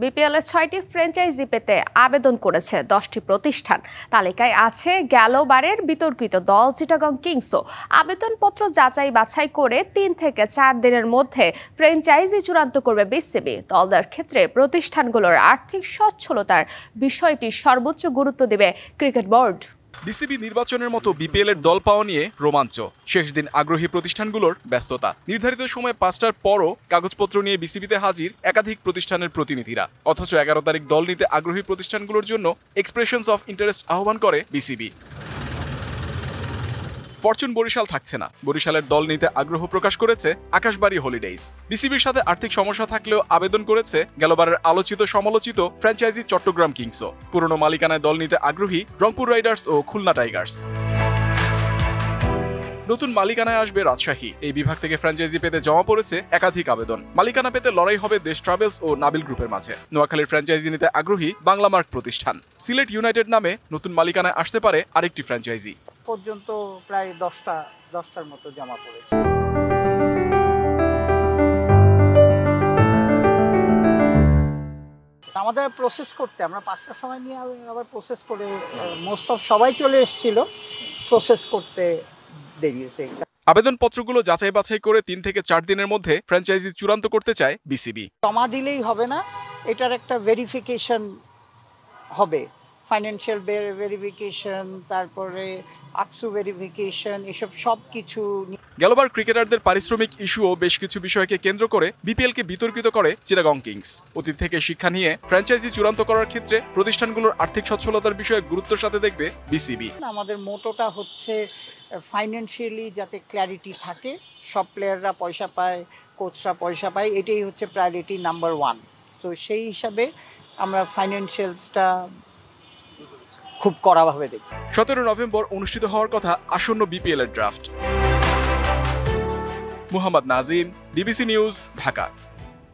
BPL এর ৬টি franchise পেতে আবেদন করেছে ১০টি প্রতিষ্ঠান। তালিকায় আছে গেলবারের বিতর্কিত দল চিটাগং কিংসও। আবেদনপত্র যাচাই বাছাই করে ৩ থেকে ৪ দিনের মধ্যে ফ্র্যাঞ্চাইজি চূড়ান্ত করবে বিসিবি। দলদার ক্ষেত্রে প্রতিষ্ঠানগুলোর আর্থিক সচ্ছলতার বিষয়টি সর্বোচ্চ গুরুত্ব দেবে ক্রিকেট বোর্ড। বিসিবি নির্বাচনের মতো বিপিএল এর দল পাওয়া নিয়ে রোমাঞ্চ। শেষ দিন আগ্রহী প্রতিষ্ঠানগুলোর ব্যস্ততা। নির্ধারিত সময় ৫টার পরও কাগজপত্র নিয়ে বিসিবিতে হাজির একাধিক প্রতিষ্ঠানের প্রতিনিধিরা। অথচ ১১ তারিখ দল নিতে আগ্রহী প্রতিষ্ঠানগুলোর জন্য এক্সপ্রেশনস অফ ইন্টারেস্ট আহ্বান করে বিসিবি। ফরচুন বরিশাল থাকছে না। বরিশালের দল নিতে আগ্রহ প্রকাশ করেছে আকাশবাড়ি হলিডেইজ। বিসিবির সাথে আর্থিক সমস্যা থাকলেও আবেদন করেছে গেলবারের আলোচিত সমালোচিত ফ্র্যাঞ্চাইজি চট্টগ্রাম কিংসও। পুরনো মালিকানায় দল নিতে আগ্রহী রংপুর রাইডার্স ও খুলনা টাইগার্স। নতুন মালিকানায় আসবে রাজশাহী। এই বিভাগ থেকে ফ্র্যাঞ্চাইজি পেতে জমা পড়েছে একাধিক আবেদন। মালিকানা পেতে লড়াই হবে দেশ ট্রাভেলস ও নাবিল গ্রুপের মাঝে। নোয়াখালীর ফ্র্যাঞ্চাইজি নিতে আগ্রহী বাংলামার্ক প্রতিষ্ঠান। সিলেট ইউনাইটেড নামে নতুন মালিকানায় আসতে পারে আরেকটি ফ্র্যাঞ্চাইজি। পর্যন্ত প্রায় 10টার মতো জমা পড়েছে। আমাদের প্রসেস করতে আমরা 5টার সময় নিয়ে আবার প্রসেস করে মোস্ট অফ সবাই চলে এসেছিল, প্রসেস করতে দেরি হয়েছে। আবেদনপত্রগুলো যাচাই বাছাই করে ৩ থেকে ৪ দিনের মধ্যে ফ্র্যাঞ্চাইজি চূড়ান্ত করতে চায় বিসিবি। জমা দিলেই হবে না, এটার একটা ভেরিফিকেশন হবে, ফাইন্যান্সিয়াল ভেরিফিকেশন, তারপরে আকসু ভেরিফিকেশন, এসব সব কিছু। গেলবার ক্রিকেটারদের পারিশ্রমিক ইস্যুও বেশ কিছু বিষয়কে কেন্দ্র করে বিপিএলকে বিতর্কিত করে চিটাগং কিংস। অতীত থেকে শিক্ষা নিয়ে ফ্র্যাঞ্চাইজি চূড়ান্ত করার ক্ষেত্রে প্রতিষ্ঠানগুলোর আর্থিক সচ্ছলতার বিষয়ে গুরুত্বের সাথে দেখবে বিসিবি। আমাদের মোটোটা হচ্ছে ফাইন্যান্সিয়ালি যাতে ক্ল্যারিটি থাকে, সব প্লেয়াররা পয়সা পায়, কোচরা পয়সা পায়, এটাই হচ্ছে প্রায়োরিটি নাম্বার 1। তো সেই হিসাবে আমরা ফাইন্যান্সিয়ালসটা খুব কড়াভাবে দেখি। 17 নভেম্বর অনুষ্ঠিত হওয়ার কথা আসন্ন বিপিএল এর draft. Muhammad Nazim, DBC news, Dhaka.